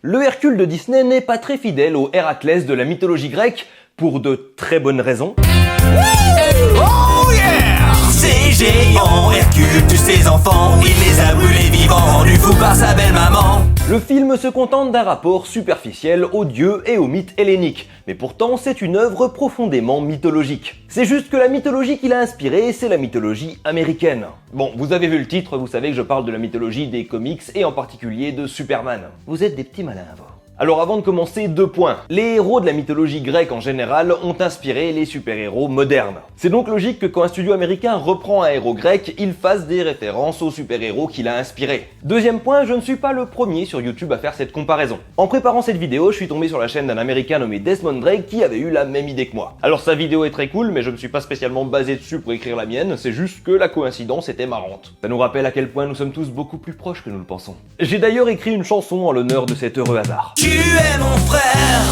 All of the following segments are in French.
Le Hercule de Disney n'est pas très fidèle au Héraclès de la mythologie grecque, pour de très bonnes raisons. Oh yeah! C'est géant, Hercule tue ses enfants, il les a brûlés vivants, rendu fou par sa belle maman. Le film se contente d'un rapport superficiel aux dieux et aux mythes helléniques, mais pourtant c'est une œuvre profondément mythologique. C'est juste que la mythologie qu'il a inspirée, c'est la mythologie américaine. Bon, vous avez vu le titre, vous savez que je parle de la mythologie des comics et en particulier de Superman. Vous êtes des petits malins, vous. Alors avant de commencer, 2 points. Les héros de la mythologie grecque en général ont inspiré les super-héros modernes. C'est donc logique que quand un studio américain reprend un héros grec, il fasse des références aux super-héros qu'il a inspirés. Deuxième point, je ne suis pas le premier sur YouTube à faire cette comparaison. En préparant cette vidéo, je suis tombé sur la chaîne d'un américain nommé Desmond Drake qui avait eu la même idée que moi. Alors sa vidéo est très cool, mais je ne me suis pas spécialement basé dessus pour écrire la mienne, c'est juste que la coïncidence était marrante. Ça nous rappelle à quel point nous sommes tous beaucoup plus proches que nous le pensons. J'ai d'ailleurs écrit une chanson en l'honneur de cet heureux hasard. Tu es mon frère,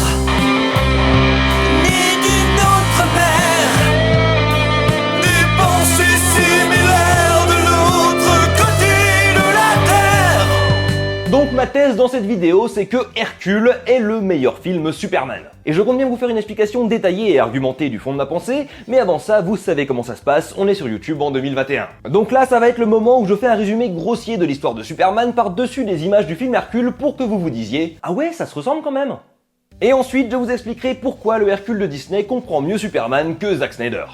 né d'une autre mère, des pensées similaires de l'autre côté de la terre. Donc ma thèse dans cette vidéo, c'est que Hercule est le meilleur film Superman. Et je compte bien vous faire une explication détaillée et argumentée du fond de ma pensée, mais avant ça, vous savez comment ça se passe, on est sur YouTube en 2021. Donc là, ça va être le moment où je fais un résumé grossier de l'histoire de Superman par-dessus des images du film Hercule pour que vous vous disiez « Ah ouais, ça se ressemble quand même !» Et ensuite, je vous expliquerai pourquoi le Hercule de Disney comprend mieux Superman que Zack Snyder.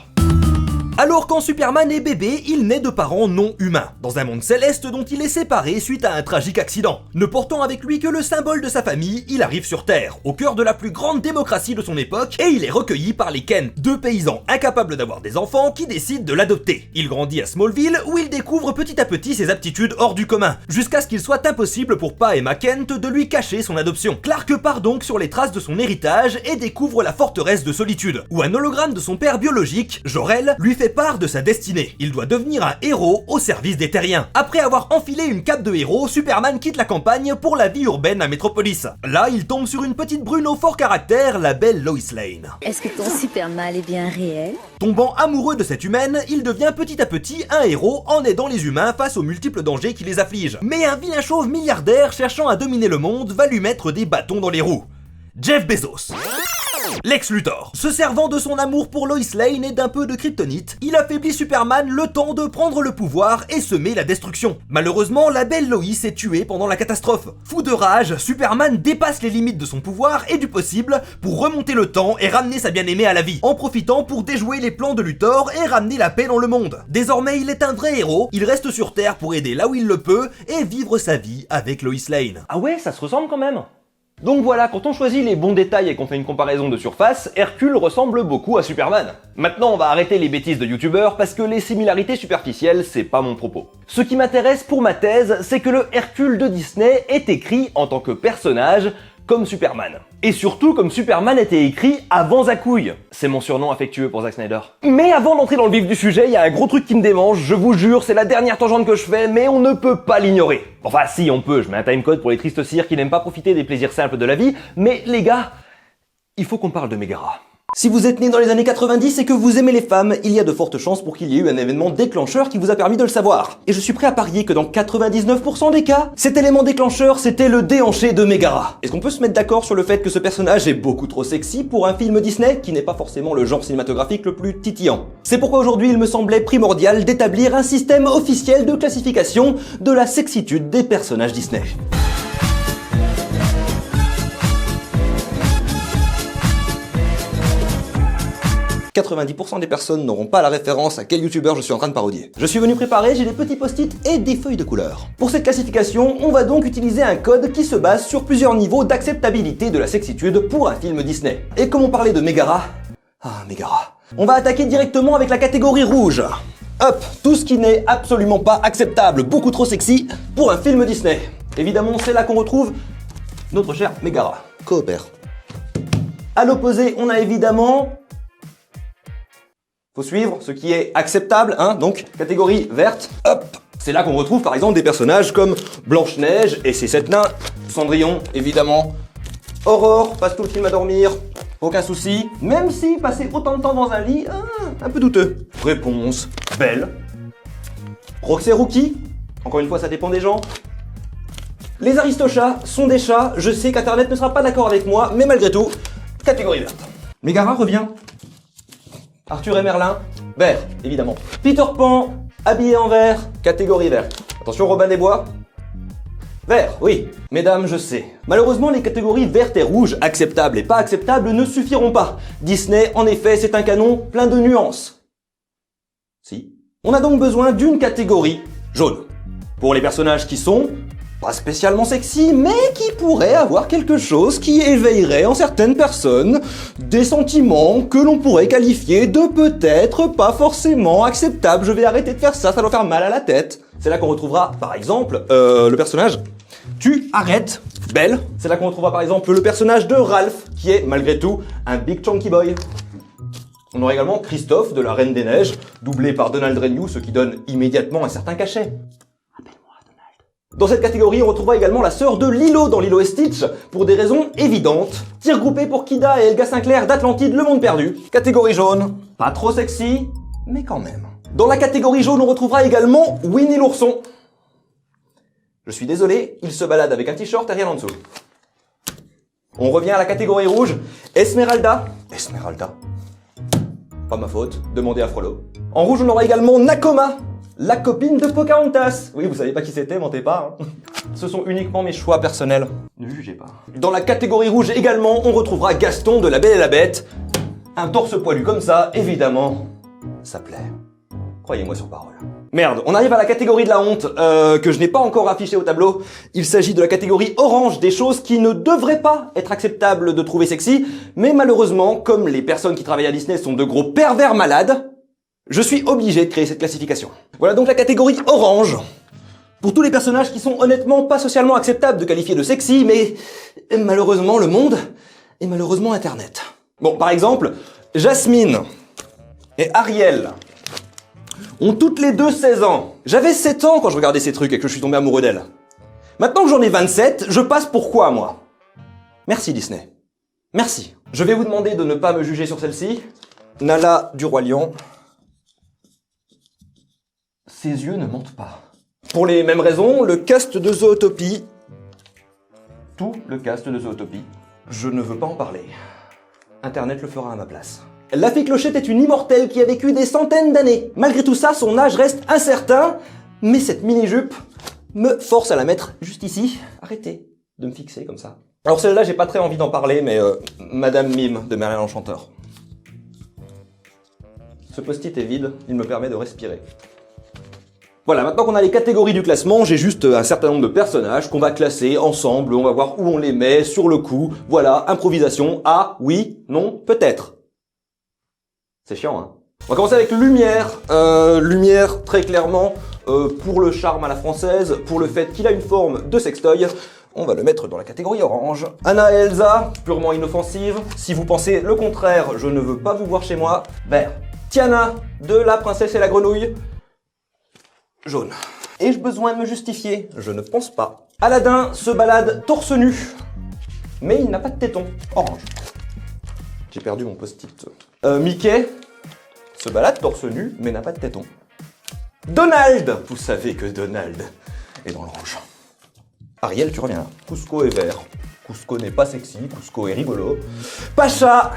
Alors quand Superman est bébé, il naît de parents non humains, dans un monde céleste dont il est séparé suite à un tragique accident. Ne portant avec lui que le symbole de sa famille, il arrive sur Terre, au cœur de la plus grande démocratie de son époque, et il est recueilli par les Kent, 2 paysans incapables d'avoir des enfants qui décident de l'adopter. Il grandit à Smallville, où il découvre petit à petit ses aptitudes hors du commun, jusqu'à ce qu'il soit impossible pour Pa et Ma Kent de lui cacher son adoption. Clark part donc sur les traces de son héritage et découvre la forteresse de solitude, où un hologramme de son père biologique, Jor-El, lui fait part de sa destinée. Il doit devenir un héros au service des terriens. Après avoir enfilé une cape de héros, Superman quitte la campagne pour la vie urbaine à Metropolis. Là, il tombe sur une petite brune au fort caractère, la belle Lois Lane. Est-ce que ton super mal est bien réel? Tombant amoureux de cette humaine, il devient petit à petit un héros en aidant les humains face aux multiples dangers qui les affligent. Mais un vilain chauve milliardaire cherchant à dominer le monde va lui mettre des bâtons dans les roues. Jeff Bezos. Lex Luthor. Se servant de son amour pour Lois Lane et d'un peu de kryptonite, il affaiblit Superman le temps de prendre le pouvoir et semer la destruction. Malheureusement, la belle Lois est tuée pendant la catastrophe. Fou de rage, Superman dépasse les limites de son pouvoir et du possible pour remonter le temps et ramener sa bien-aimée à la vie, en profitant pour déjouer les plans de Luthor et ramener la paix dans le monde. Désormais, il est un vrai héros, il reste sur Terre pour aider là où il le peut et vivre sa vie avec Lois Lane. Ah ouais, ça se ressemble quand même. Donc voilà, quand on choisit les bons détails et qu'on fait une comparaison de surface, Hercule ressemble beaucoup à Superman. Maintenant, on va arrêter les bêtises de youtubeurs parce que les similarités superficielles, c'est pas mon propos. Ce qui m'intéresse pour ma thèse, c'est que le Hercule de Disney est écrit en tant que personnage comme Superman. Et surtout comme Superman était écrit avant Zakouille. C'est mon surnom affectueux pour Zack Snyder. Mais avant d'entrer dans le vif du sujet, il y a un gros truc qui me démange, je vous jure, c'est la dernière tangente que je fais, mais on ne peut pas l'ignorer. Enfin si, on peut, je mets un timecode pour les tristes cires qui n'aiment pas profiter des plaisirs simples de la vie, mais les gars, il faut qu'on parle de Megara. Si vous êtes né dans les années 90 et que vous aimez les femmes, il y a de fortes chances pour qu'il y ait eu un événement déclencheur qui vous a permis de le savoir. Et je suis prêt à parier que dans 99% des cas, cet élément déclencheur, c'était le déhanché de Megara. Est-ce qu'on peut se mettre d'accord sur le fait que ce personnage est beaucoup trop sexy pour un film Disney qui n'est pas forcément le genre cinématographique le plus titillant? C'est pourquoi aujourd'hui il me semblait primordial d'établir un système officiel de classification de la sexitude des personnages Disney. 90% des personnes n'auront pas la référence à quel youtubeur je suis en train de parodier. Je suis venu préparer, j'ai des petits post-it et des feuilles de couleur. Pour cette classification, on va donc utiliser un code qui se base sur plusieurs niveaux d'acceptabilité de la sexitude pour un film Disney. Et comme on parlait de Megara... Ah, Megara... On va attaquer directement avec la catégorie rouge. Hop, tout ce qui n'est absolument pas acceptable, beaucoup trop sexy pour un film Disney. Évidemment, c'est là qu'on retrouve notre chère Megara. Coopère. À l'opposé, on a évidemment... Faut suivre ce qui est acceptable, hein, donc catégorie verte, hop. C'est là qu'on retrouve par exemple des personnages comme Blanche-Neige et ses 7 nains, Cendrillon, évidemment, Aurore, passe tout le film à dormir, aucun souci, même si passer autant de temps dans un lit, un peu douteux. Réponse, Belle. Roxy Rookie, encore une fois ça dépend des gens. Les aristochats sont des chats, je sais qu'Internet ne sera pas d'accord avec moi, mais malgré tout, catégorie verte. Mégara revient. Arthur et Merlin, vert, évidemment. Peter Pan, habillé en vert, catégorie verte. Attention, Robin des Bois, vert, oui. Mesdames, je sais. Malheureusement, les catégories vertes et rouges, acceptables et pas acceptables, ne suffiront pas. Disney, en effet, c'est un canon plein de nuances. Si. On a donc besoin d'une catégorie jaune. Pour les personnages qui sont pas spécialement sexy, mais qui pourraient avoir quelque chose qui éveillerait en certaines personnes des sentiments que l'on pourrait qualifier de peut-être pas forcément acceptables. Je vais arrêter de faire ça, ça doit faire mal à la tête. C'est là qu'on retrouvera, par exemple, le personnage Tu arrêtes, Belle. C'est là qu'on retrouvera par exemple le personnage de Ralph, qui est malgré tout un big chunky boy. On aura également Christophe de la Reine des Neiges, doublé par Donald Renew, ce qui donne immédiatement un certain cachet. Dans cette catégorie, on retrouvera également la sœur de Lilo dans Lilo et Stitch, pour des raisons évidentes. Tir groupé pour Kida et Elga Sinclair d'Atlantide, Le Monde Perdu. Catégorie jaune, pas trop sexy, mais quand même. Dans la catégorie jaune, on retrouvera également Winnie l'ourson. Je suis désolé, il se balade avec un t-shirt et rien en dessous. On revient à la catégorie rouge, Esmeralda. Esmeralda. Pas ma faute, demandez à Frollo. En rouge, on aura également Nakoma, la copine de Pocahontas. Oui, vous savez pas qui c'était, mentez pas. Hein. Ce sont uniquement mes choix personnels. Ne jugez pas. Dans la catégorie rouge également, on retrouvera Gaston de La Belle et la Bête. Un torse poilu comme ça, évidemment, ça plaît. Croyez-moi sur parole. Merde, on arrive à la catégorie de la honte, que je n'ai pas encore affichée au tableau. Il s'agit de la catégorie orange, des choses qui ne devraient pas être acceptables de trouver sexy, mais malheureusement, comme les personnes qui travaillent à Disney sont de gros pervers malades, je suis obligé de créer cette classification. Voilà donc la catégorie orange. Pour tous les personnages qui sont honnêtement pas socialement acceptables de qualifier de sexy, mais malheureusement le monde et malheureusement Internet. Bon, par exemple, Jasmine et Ariel ont toutes les deux 16 ans. J'avais 7 ans quand je regardais ces trucs et que je suis tombé amoureux d'elles. Maintenant que j'en ai 27, je passe pour quoi, moi? Merci Disney. Merci. Je vais vous demander de ne pas me juger sur celle-ci. Nala du Roi Lion. Ses yeux ne mentent pas. Pour les mêmes raisons, le cast de Zootopie. Tout le cast de Zootopie. Je ne veux pas en parler. Internet le fera à ma place. La fée Clochette est une immortelle qui a vécu des centaines d'années. Malgré tout ça, son âge reste incertain, mais cette mini-jupe me force à la mettre juste ici. Arrêtez de me fixer comme ça. Alors celle-là, j'ai pas très envie d'en parler, mais Madame Mime de Merlin l'Enchanteur. Ce post-it est vide, il me permet de respirer. Voilà, maintenant qu'on a les catégories du classement, j'ai juste un certain nombre de personnages qu'on va classer ensemble, on va voir où on les met, sur le coup. Voilà, improvisation, ah, oui, non, peut-être. C'est chiant, hein. On va commencer avec Lumière. Lumière, très clairement, pour le charme à la française, pour le fait qu'il a une forme de sextoy, on va le mettre dans la catégorie orange. Anna et Elsa, purement inoffensive. Si vous pensez le contraire, je ne veux pas vous voir chez moi. Vert. Tiana, de La Princesse et la Grenouille. Jaune. Ai-je besoin de me justifier? Je ne pense pas. Aladdin se balade torse nu, mais il n'a pas de téton. Orange. J'ai perdu mon post-it. Mickey se balade torse nu, mais n'a pas de téton. Donald! Vous savez que Donald est dans le rouge. Ariel, tu reviens là. Cusco est vert. Cusco n'est pas sexy, Cusco est rigolo. Pacha!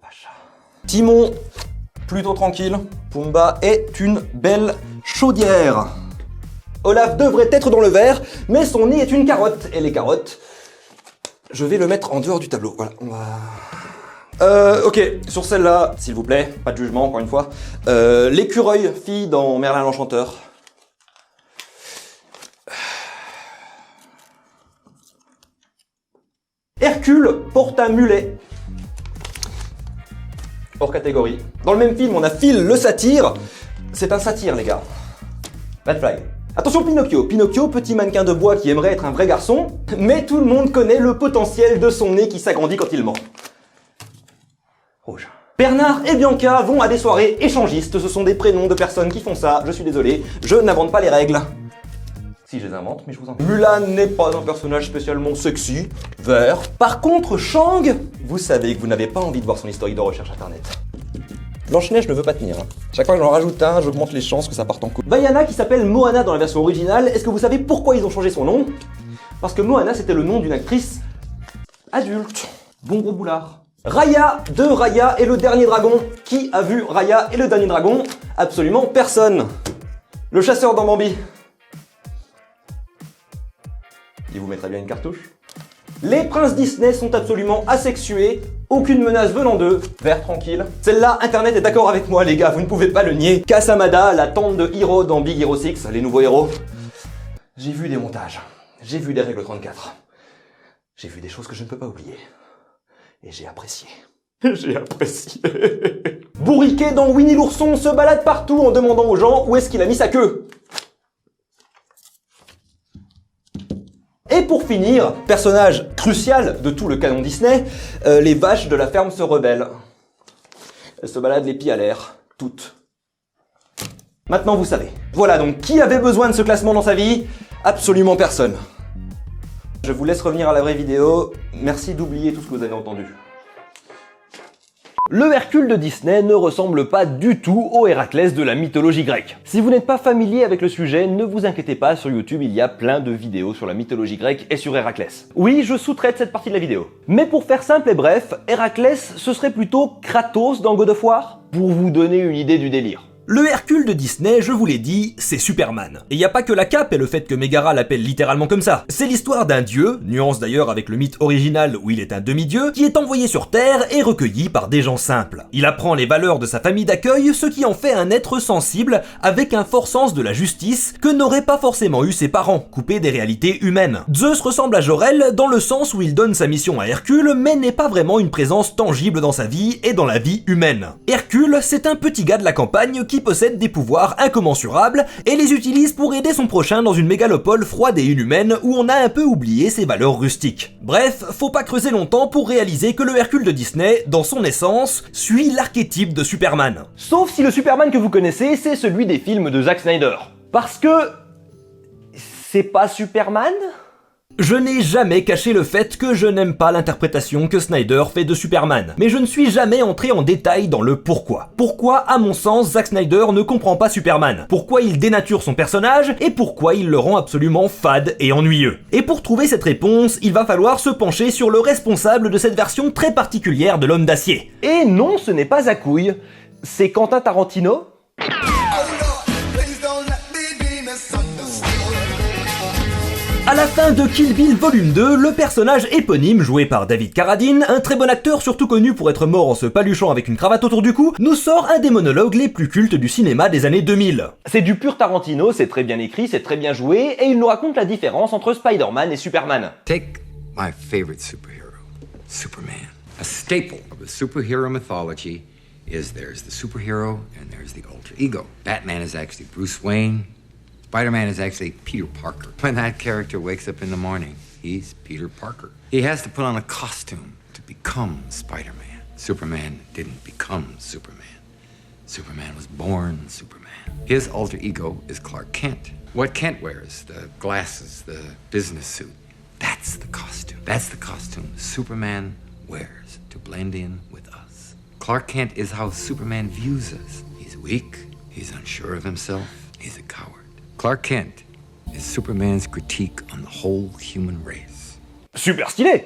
Pacha. Timon, plutôt tranquille. Pumba est une belle chaudière. Olaf devrait être dans le vert, mais son nez est une carotte. Et les carottes, je vais le mettre en dehors du tableau. Voilà, on va... ok, sur celle-là, s'il vous plaît, pas de jugement encore une fois. L'écureuil, fille dans Merlin l'Enchanteur. Hercule porte un mulet. Hors catégorie. Dans le même film, on a Phil le satyre. C'est un satyre, les gars. Red flag. Attention Pinocchio. Pinocchio, petit mannequin de bois qui aimerait être un vrai garçon, mais tout le monde connaît le potentiel de son nez qui s'agrandit quand il ment. Rouge. Bernard et Bianca vont à des soirées échangistes. Ce sont des prénoms de personnes qui font ça. Je suis désolé, je n'invente pas les règles. Si je les invente, mais je vous en prie. Mulan n'est pas un personnage spécialement sexy. Vert. Par contre, Shang, vous savez que vous n'avez pas envie de voir son historique de recherche internet. Blanche-Neige ne veut pas tenir. Chaque fois que j'en rajoute un, j'augmente les chances que ça parte en couille. Vaiana qui s'appelle Moana dans la version originale, est-ce que vous savez pourquoi ils ont changé son nom? Parce que Moana c'était le nom d'une actrice adulte. Bon gros boulard. Raya de Raya et le dernier dragon. Qui a vu Raya et le dernier dragon? Absolument personne. Le chasseur dans Bambi. Il vous mettrait bien une cartouche. Les princes Disney sont absolument asexués, aucune menace venant d'eux, vert tranquille. Celle-là, internet est d'accord avec moi les gars, vous ne pouvez pas le nier. Kasamada, la tante de Hiro dans Big Hero 6, les nouveaux héros. J'ai vu des montages, j'ai vu des règles 34. J'ai vu des choses que je ne peux pas oublier. Et j'ai apprécié. J'ai apprécié. Bourriquet dans Winnie l'ourson se balade partout en demandant aux gens où est-ce qu'il a mis sa queue. Et pour finir, personnage crucial de tout le canon Disney, les vaches de la ferme se rebellent. Elles se baladent les pieds à l'air, toutes. Maintenant vous savez. Voilà donc, qui avait besoin de ce classement dans sa vie? Absolument personne. Je vous laisse revenir à la vraie vidéo, merci d'oublier tout ce que vous avez entendu. Le Hercule de Disney ne ressemble pas du tout au Héraclès de la mythologie grecque. Si vous n'êtes pas familier avec le sujet, ne vous inquiétez pas, sur YouTube il y a plein de vidéos sur la mythologie grecque et sur Héraclès. Oui, je sous-traite cette partie de la vidéo. Mais pour faire simple et bref, Héraclès ce serait plutôt Kratos dans God of War, pour vous donner une idée du délire. Le Hercule de Disney, je vous l'ai dit, c'est Superman. Et y a pas que la cape et le fait que Megara l'appelle littéralement comme ça. C'est l'histoire d'un dieu, nuance d'ailleurs avec le mythe original où il est un demi-dieu, qui est envoyé sur Terre et recueilli par des gens simples. Il apprend les valeurs de sa famille d'accueil, ce qui en fait un être sensible, avec un fort sens de la justice, que n'auraient pas forcément eu ses parents, coupés des réalités humaines. Zeus ressemble à Jor-El dans le sens où il donne sa mission à Hercule, mais n'est pas vraiment une présence tangible dans sa vie et dans la vie humaine. Hercule, c'est un petit gars de la campagne qui possède des pouvoirs incommensurables et les utilise pour aider son prochain dans une mégalopole froide et inhumaine où on a un peu oublié ses valeurs rustiques. Bref, faut pas creuser longtemps pour réaliser que le Hercule de Disney, dans son essence, suit l'archétype de Superman. Sauf si le Superman que vous connaissez, c'est celui des films de Zack Snyder. Parce que... c'est pas Superman ? Je n'ai jamais caché le fait que je n'aime pas l'interprétation que Snyder fait de Superman, mais je ne suis jamais entré en détail dans le pourquoi. Pourquoi, à mon sens, Zack Snyder ne comprend pas Superman? Pourquoi il dénature son personnage? Et pourquoi il le rend absolument fade et ennuyeux? Et pour trouver cette réponse, il va falloir se pencher sur le responsable de cette version très particulière de l'Homme d'Acier. Et non, ce n'est pas à couille, c'est Quentin Tarantino. À la fin de Kill Bill Volume 2, le personnage éponyme joué par David Carradine, un très bon acteur surtout connu pour être mort en se paluchant avec une cravate autour du cou, nous sort un des monologues les plus cultes du cinéma des années 2000. C'est du pur Tarantino, c'est très bien écrit, c'est très bien joué, et il nous raconte la différence entre Spider-Man et Superman. Take my favorite superhero, Superman. A staple of the superhero mythology is there's the superhero and there's the alter ego. Batman is actually Bruce Wayne. Spider-Man is actually Peter Parker. When that character wakes up in the morning, he's Peter Parker. He has to put on a costume to become Spider-Man. Superman didn't become Superman. Superman was born Superman. His alter ego is Clark Kent. What Kent wears, the glasses, the business suit, that's the costume. That's the costume Superman wears to blend in with us. Clark Kent is how Superman views us. He's weak, he's unsure of himself, he's a coward. Clark Kent is Superman's critique on the whole human race. Super stylé!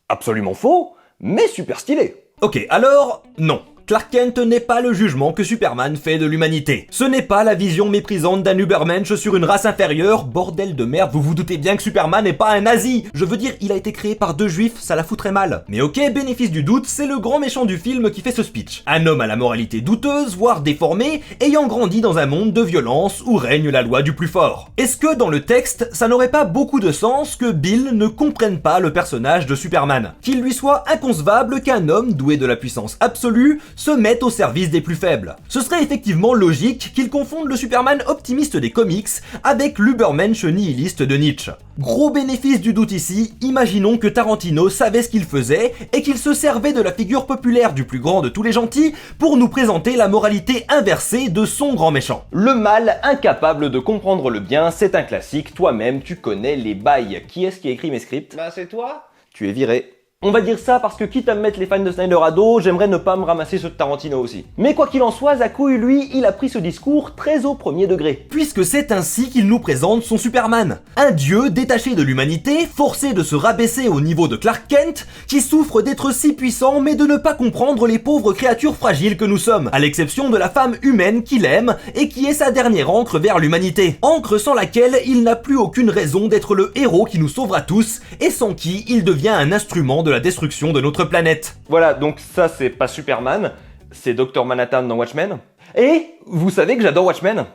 Absolument faux, mais super stylé. Ok, alors, non. Clark Kent n'est pas le jugement que Superman fait de l'humanité. Ce n'est pas la vision méprisante d'un Ubermensch sur une race inférieure. Bordel de merde, vous vous doutez bien que Superman n'est pas un nazi. Je veux dire, il a été créé par 2 juifs, ça la foutrait mal. Mais ok, bénéfice du doute, c'est le grand méchant du film qui fait ce speech. Un homme à la moralité douteuse, voire déformée, ayant grandi dans un monde de violence où règne la loi du plus fort. Est-ce que dans le texte, ça n'aurait pas beaucoup de sens que Bill ne comprenne pas le personnage de Superman? Qu'il lui soit inconcevable qu'un homme doué de la puissance absolue se mettent au service des plus faibles. Ce serait effectivement logique qu'ils confondent le Superman optimiste des comics avec l'Ubermensch nihiliste de Nietzsche. Gros bénéfice du doute ici, imaginons que Tarantino savait ce qu'il faisait et qu'il se servait de la figure populaire du plus grand de tous les gentils pour nous présenter la moralité inversée de son grand méchant. Le mal incapable de comprendre le bien, c'est un classique, toi-même tu connais les bails. Qui est-ce qui a écrit mes scripts? Bah c'est toi. Tu es viré. On va dire ça parce que quitte à me mettre les fans de Snyder à dos, j'aimerais ne pas me ramasser ceux de Tarantino aussi. Mais quoi qu'il en soit, Zakouille, lui, il a pris ce discours très au premier degré. Puisque c'est ainsi qu'il nous présente son Superman. Un dieu détaché de l'humanité, forcé de se rabaisser au niveau de Clark Kent, qui souffre d'être si puissant mais de ne pas comprendre les pauvres créatures fragiles que nous sommes, à l'exception de la femme humaine qu'il aime et qui est sa dernière ancre vers l'humanité. Ancre sans laquelle il n'a plus aucune raison d'être le héros qui nous sauvera tous et sans qui il devient un instrument de la destruction de notre planète. Voilà, donc ça c'est pas Superman, c'est Dr Manhattan dans Watchmen. Et vous savez que j'adore Watchmen.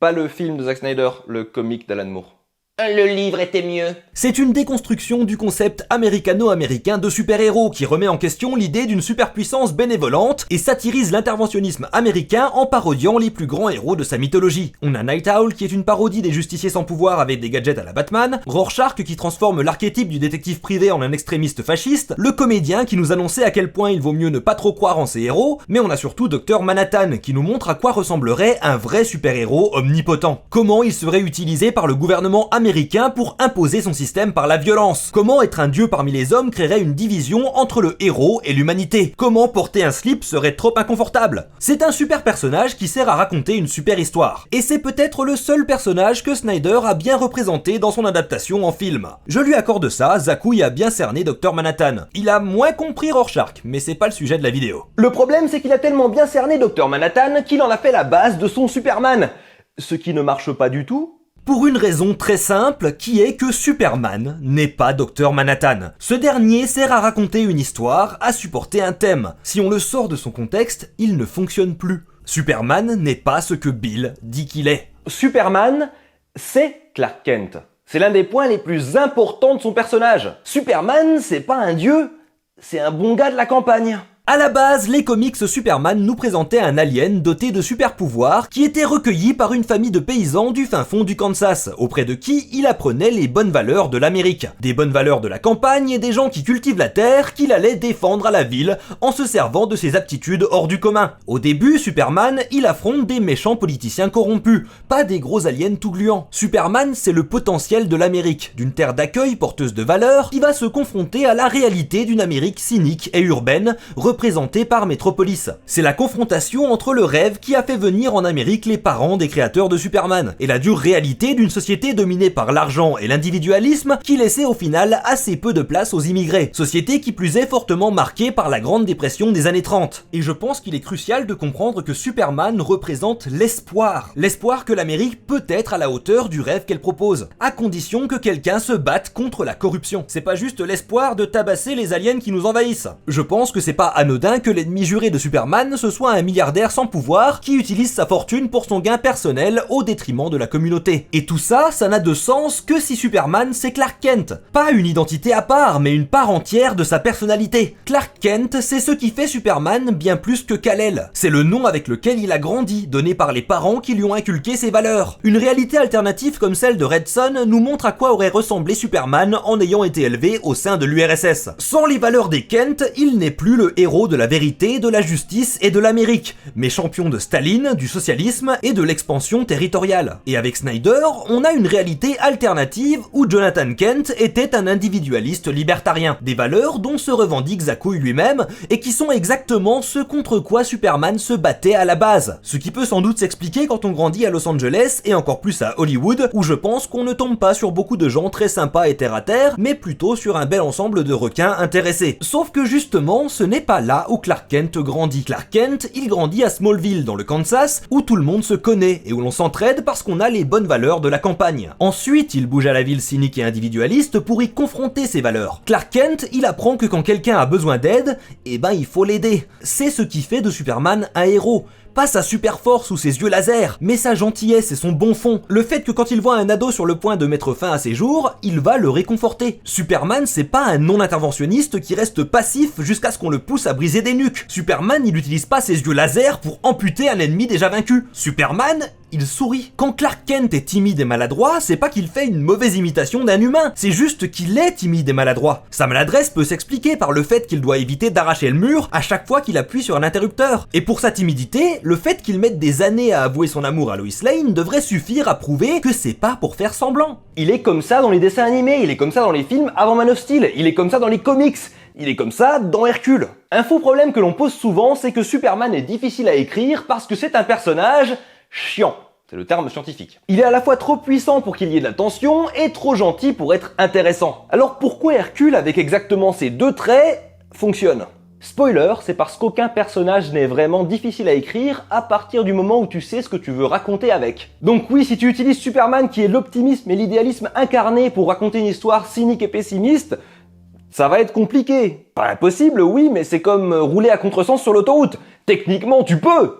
Pas le film de Zack Snyder, le comic d'Alan Moore. Le livre était mieux. C'est une déconstruction du concept américano-américain de super-héros qui remet en question l'idée d'une superpuissance bénévolente et satirise l'interventionnisme américain en parodiant les plus grands héros de sa mythologie. On a Night Owl qui est une parodie des justiciers sans pouvoir avec des gadgets à la Batman, Rorschach qui transforme l'archétype du détective privé en un extrémiste fasciste, le comédien qui nous annonçait à quel point il vaut mieux ne pas trop croire en ses héros, mais on a surtout Dr Manhattan qui nous montre à quoi ressemblerait un vrai super-héros omnipotent. Comment il serait utilisé par le gouvernement américain pour imposer son système par la violence. Comment être un dieu parmi les hommes créerait une division entre le héros et l'humanité. Comment porter un slip serait trop inconfortable. C'est un super personnage qui sert à raconter une super histoire. Et c'est peut-être le seul personnage que Snyder a bien représenté dans son adaptation en film. Je lui accorde ça, Zakouille a bien cerné Dr Manhattan. Il a moins compris Rorschach, mais c'est pas le sujet de la vidéo. Le problème c'est qu'il a tellement bien cerné Dr Manhattan qu'il en a fait la base de son Superman. Ce qui ne marche pas du tout. Pour une raison très simple, qui est que Superman n'est pas Dr Manhattan. Ce dernier sert à raconter une histoire, à supporter un thème. Si on le sort de son contexte, il ne fonctionne plus. Superman n'est pas ce que Bill dit qu'il est. Superman, c'est Clark Kent. C'est l'un des points les plus importants de son personnage. Superman, c'est pas un dieu, c'est un bon gars de la campagne. À la base, les comics Superman nous présentaient un alien doté de super pouvoirs qui était recueilli par une famille de paysans du fin fond du Kansas, auprès de qui il apprenait les bonnes valeurs de l'Amérique. Des bonnes valeurs de la campagne et des gens qui cultivent la terre qu'il allait défendre à la ville en se servant de ses aptitudes hors du commun. Au début, Superman, il affronte des méchants politiciens corrompus, pas des gros aliens tout gluants. Superman, c'est le potentiel de l'Amérique, d'une terre d'accueil porteuse de valeurs qui va se confronter à la réalité d'une Amérique cynique et urbaine, représenté par Metropolis. C'est la confrontation entre le rêve qui a fait venir en Amérique les parents des créateurs de Superman, et la dure réalité d'une société dominée par l'argent et l'individualisme qui laissait au final assez peu de place aux immigrés. Société qui plus est fortement marquée par la Grande Dépression des années 30. Et je pense qu'il est crucial de comprendre que Superman représente l'espoir. L'espoir que l'Amérique peut être à la hauteur du rêve qu'elle propose, à condition que quelqu'un se batte contre la corruption. C'est pas juste l'espoir de tabasser les aliens qui nous envahissent. Je pense que c'est pas anodin que l'ennemi juré de Superman ce soit un milliardaire sans pouvoir qui utilise sa fortune pour son gain personnel au détriment de la communauté. Et tout ça, ça n'a de sens que si Superman c'est Clark Kent. Pas une identité à part, mais une part entière de sa personnalité. Clark Kent, c'est ce qui fait Superman bien plus que Kal-El. C'est le nom avec lequel il a grandi, donné par les parents qui lui ont inculqué ses valeurs. Une réalité alternative comme celle de Red Son nous montre à quoi aurait ressemblé Superman en ayant été élevé au sein de l'URSS. Sans les valeurs des Kent, il n'est plus le héros de la vérité, de la justice et de l'Amérique, mais champion de Staline, du socialisme et de l'expansion territoriale. Et avec Snyder, on a une réalité alternative où Jonathan Kent était un individualiste libertarien, des valeurs dont se revendique Zakouille lui-même et qui sont exactement ce contre quoi Superman se battait à la base. Ce qui peut sans doute s'expliquer quand on grandit à Los Angeles et encore plus à Hollywood, où je pense qu'on ne tombe pas sur beaucoup de gens très sympas et terre à terre, mais plutôt sur un bel ensemble de requins intéressés. Sauf que justement, ce n'est pas là où Clark Kent grandit. Clark Kent, il grandit à Smallville, dans le Kansas, où tout le monde se connaît et où l'on s'entraide parce qu'on a les bonnes valeurs de la campagne. Ensuite, il bouge à la ville cynique et individualiste pour y confronter ses valeurs. Clark Kent, il apprend que quand quelqu'un a besoin d'aide, eh ben il faut l'aider. C'est ce qui fait de Superman un héros. Pas sa super force ou ses yeux laser, mais sa gentillesse et son bon fond. Le fait que quand il voit un ado sur le point de mettre fin à ses jours, il va le réconforter. Superman, c'est pas un non-interventionniste qui reste passif jusqu'à ce qu'on le pousse à briser des nuques. Superman, il utilise pas ses yeux laser pour amputer un ennemi déjà vaincu. Superman, il sourit. Quand Clark Kent est timide et maladroit, c'est pas qu'il fait une mauvaise imitation d'un humain, c'est juste qu'il est timide et maladroit. Sa maladresse peut s'expliquer par le fait qu'il doit éviter d'arracher le mur à chaque fois qu'il appuie sur un interrupteur. Et pour sa timidité, le fait qu'il mette des années à avouer son amour à Lois Lane devrait suffire à prouver que c'est pas pour faire semblant. Il est comme ça dans les dessins animés, il est comme ça dans les films avant Man of Steel, il est comme ça dans les comics, il est comme ça dans Hercule. Un faux problème que l'on pose souvent, c'est que Superman est difficile à écrire parce que c'est un personnage chiant. C'est le terme scientifique. Il est à la fois trop puissant pour qu'il y ait de la tension et trop gentil pour être intéressant. Alors pourquoi Hercule, avec exactement ces deux traits, fonctionne ? Spoiler, c'est parce qu'aucun personnage n'est vraiment difficile à écrire à partir du moment où tu sais ce que tu veux raconter avec. Donc oui, si tu utilises Superman qui est l'optimisme et l'idéalisme incarné pour raconter une histoire cynique et pessimiste, ça va être compliqué. Pas impossible, oui, mais c'est comme rouler à contresens sur l'autoroute. Techniquement, tu peux.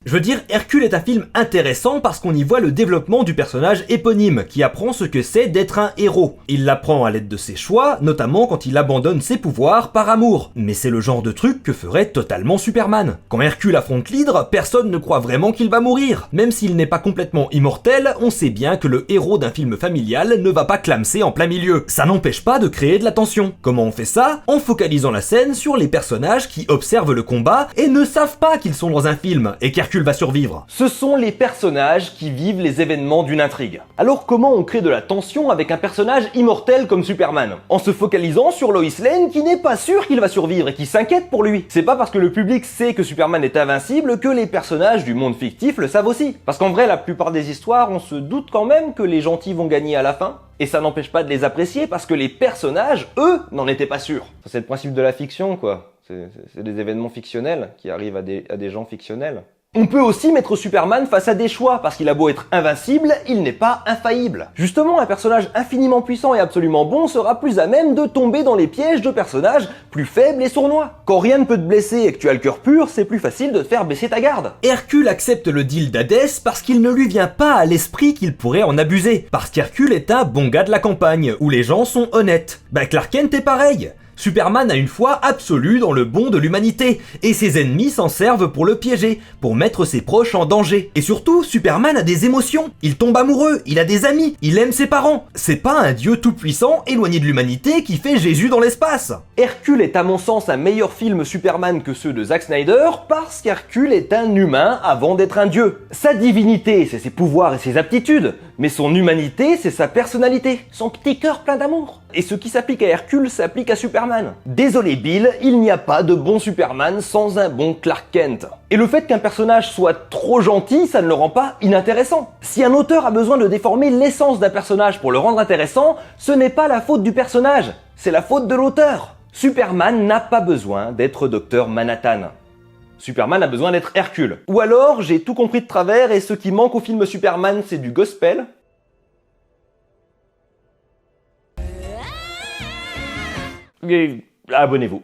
Je veux dire, Hercule est un film intéressant parce qu'on y voit le développement du personnage éponyme, qui apprend ce que c'est d'être un héros. Il l'apprend à l'aide de ses choix, notamment quand il abandonne ses pouvoirs par amour. Mais c'est le genre de truc que ferait totalement Superman. Quand Hercule affronte l'Hydre, personne ne croit vraiment qu'il va mourir. Même s'il n'est pas complètement immortel, on sait bien que le héros d'un film familial ne va pas clamser en plein milieu. Ça n'empêche pas de créer de la tension. Comment on fait ça ? En focalisant la scène sur les personnages qui observent le combat et ne savent pas qu'ils sont dans un film, et qu'Hercule va survivre. Ce sont les personnages qui vivent les événements d'une intrigue. Alors comment on crée de la tension avec un personnage immortel comme Superman ? En se focalisant sur Lois Lane qui n'est pas sûr qu'il va survivre et qui s'inquiète pour lui. C'est pas parce que le public sait que Superman est invincible que les personnages du monde fictif le savent aussi. Parce qu'en vrai, la plupart des histoires, on se doute quand même que les gentils vont gagner à la fin. Et ça n'empêche pas de les apprécier parce que les personnages, eux, n'en étaient pas sûrs. C'est le principe de la fiction, quoi. C'est des événements fictionnels qui arrivent à des gens fictionnels. On peut aussi mettre Superman face à des choix, parce qu'il a beau être invincible, il n'est pas infaillible. Justement, un personnage infiniment puissant et absolument bon sera plus à même de tomber dans les pièges de personnages plus faibles et sournois. Quand rien ne peut te blesser et que tu as le cœur pur, c'est plus facile de te faire baisser ta garde. Hercule accepte le deal d'Hadès parce qu'il ne lui vient pas à l'esprit qu'il pourrait en abuser. Parce qu'Hercule est un bon gars de la campagne, où les gens sont honnêtes. Clark Kent est pareil. Superman a une foi absolue dans le bon de l'humanité, et ses ennemis s'en servent pour le piéger, pour mettre ses proches en danger. Et surtout, Superman a des émotions, il tombe amoureux, il a des amis, il aime ses parents. C'est pas un dieu tout-puissant, éloigné de l'humanité, qui fait Jésus dans l'espace. Hercule est à mon sens un meilleur film Superman que ceux de Zack Snyder, parce qu'Hercule est un humain avant d'être un dieu. Sa divinité, c'est ses pouvoirs et ses aptitudes, mais son humanité, c'est sa personnalité, son petit cœur plein d'amour. Et ce qui s'applique à Hercule s'applique à Superman. Désolé Bill, il n'y a pas de bon Superman sans un bon Clark Kent. Et le fait qu'un personnage soit trop gentil, ça ne le rend pas inintéressant. Si un auteur a besoin de déformer l'essence d'un personnage pour le rendre intéressant, ce n'est pas la faute du personnage, c'est la faute de l'auteur. Superman n'a pas besoin d'être Dr Manhattan. Superman a besoin d'être Hercule. Ou alors, j'ai tout compris de travers et ce qui manque au film Superman, c'est du gospel. Et abonnez-vous.